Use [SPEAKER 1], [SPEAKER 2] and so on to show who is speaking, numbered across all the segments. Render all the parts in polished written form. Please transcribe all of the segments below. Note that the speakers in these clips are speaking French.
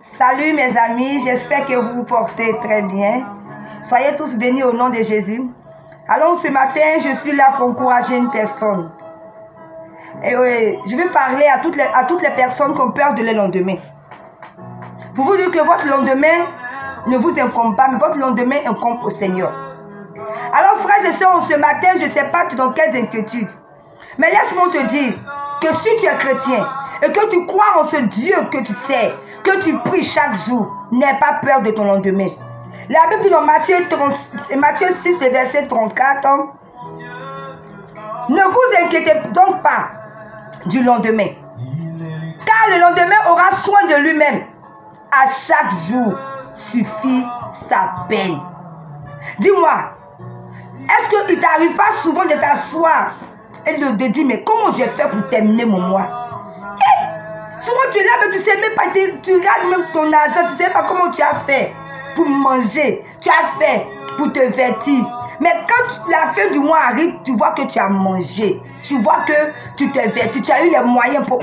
[SPEAKER 1] Salut mes amis, j'espère que vous vous portez très bien. Soyez tous bénis au nom de Jésus. Alors ce matin, je suis là pour encourager une personne. Et je vais parler à toutes les personnes qui ont peur de leur lendemain. Pour vous dire que votre lendemain ne vous incombe pas, mais votre lendemain incombe au Seigneur. Alors frères et sœurs, ce matin, je ne sais pas dans quelles inquiétudes. Mais laisse-moi te dire que si tu es chrétien et que tu crois en ce Dieu que tu sais, que tu pries chaque jour, n'aie pas peur de ton lendemain. La Bible dit dans Matthieu 6, le verset 34, ne vous inquiétez donc pas du lendemain, car le lendemain aura soin de lui-même. À chaque jour suffit sa peine. Dis-moi, est-ce qu'il ne t'arrive pas souvent de t'asseoir et de dire, mais comment j'ai fait pour terminer mon mois? Souvent tu es là, mais tu ne sais même pas, tu regardes même ton argent, tu ne sais pas comment tu as fait pour manger, tu as fait pour te vêtir. Mais quand la fin du mois arrive, tu vois que tu as mangé, tu vois que tu te vêtis, tu as eu les moyens pour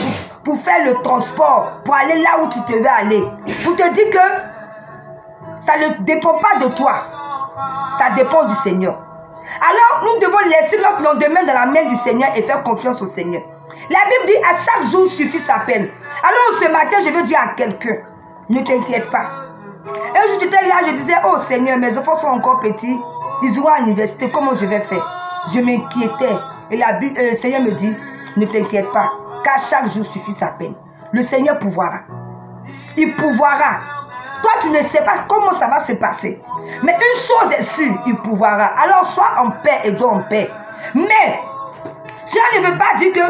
[SPEAKER 1] faire le transport, pour aller là où tu te veux aller. Pour te dire que ça ne dépend pas de toi, ça dépend du Seigneur. Alors nous devons laisser notre lendemain dans la main du Seigneur et faire confiance au Seigneur. La Bible dit à chaque jour suffit sa peine. Alors ce matin, je veux dire à quelqu'un, ne t'inquiète pas. Un jour j'étais là, je disais, oh Seigneur, mes enfants sont encore petits, ils iront à l'université, comment je vais faire? Je m'inquiétais. Et le Seigneur me dit, ne t'inquiète pas, car chaque jour suffit sa peine. Le Seigneur pourvoira. Il pourvoira. Toi, tu ne sais pas comment ça va se passer. Mais une chose est sûre, il pourvoira. Alors sois en paix et dors en paix. Mais cela ne veut pas dire que,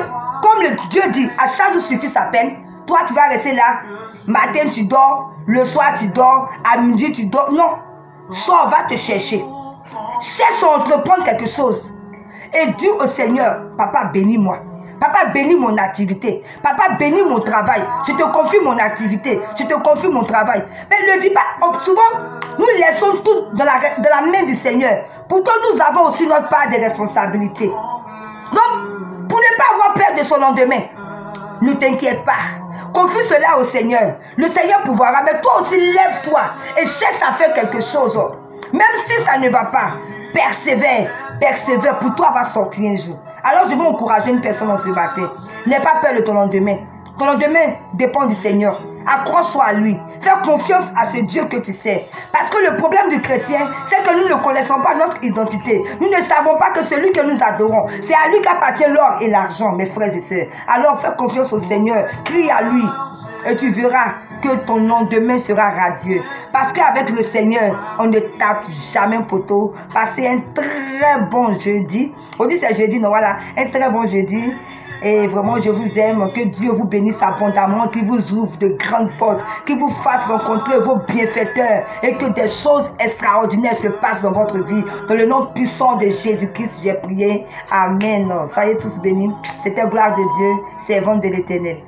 [SPEAKER 1] comme le Dieu dit, à chaque jour suffit sa peine, toi tu vas rester là, matin tu dors, le soir tu dors, à midi tu dors. Non, sors, va te chercher. Cherche à entreprendre quelque chose. Et dis au Seigneur, papa bénis-moi. Papa bénis mon activité. Papa bénis mon travail. Je te confie mon activité. Je te confie mon travail. Mais ne dis pas, souvent nous laissons tout dans la main du Seigneur. Pourtant nous avons aussi notre part de responsabilité. Donc, pour ne pas avoir peur de son lendemain, ne t'inquiète pas. Confie cela au Seigneur. Le Seigneur pourvoira. Mais toi aussi, lève-toi et cherche à faire quelque chose. Même si ça ne va pas, persévère. Persévère. Pour toi, va sortir un jour. Alors, je veux encourager une personne en ce matin. N'aie pas peur de ton lendemain. Ton lendemain dépend du Seigneur. Accroche-toi à lui. Fais confiance à ce Dieu que tu sais. Parce que le problème du chrétien, c'est que nous ne connaissons pas notre identité. Nous ne savons pas que celui que nous adorons, c'est à lui qu'appartient l'or et l'argent, mes frères et sœurs. Alors fais confiance au Seigneur. Crie à lui. Et tu verras que ton lendemain sera radieux. Parce qu'avec le Seigneur, on ne tape jamais poteau. Passez un très bon jeudi. On dit c'est jeudi, non, voilà. Un très bon jeudi. Et vraiment, je vous aime. Que Dieu vous bénisse abondamment, qu'il vous ouvre de grandes portes, qu'il vous fasse rencontrer vos bienfaiteurs et que des choses extraordinaires se passent dans votre vie. Dans le nom puissant de Jésus-Christ, j'ai prié. Amen. Soyez tous bénis. C'était gloire de Dieu, servante de l'Éternel.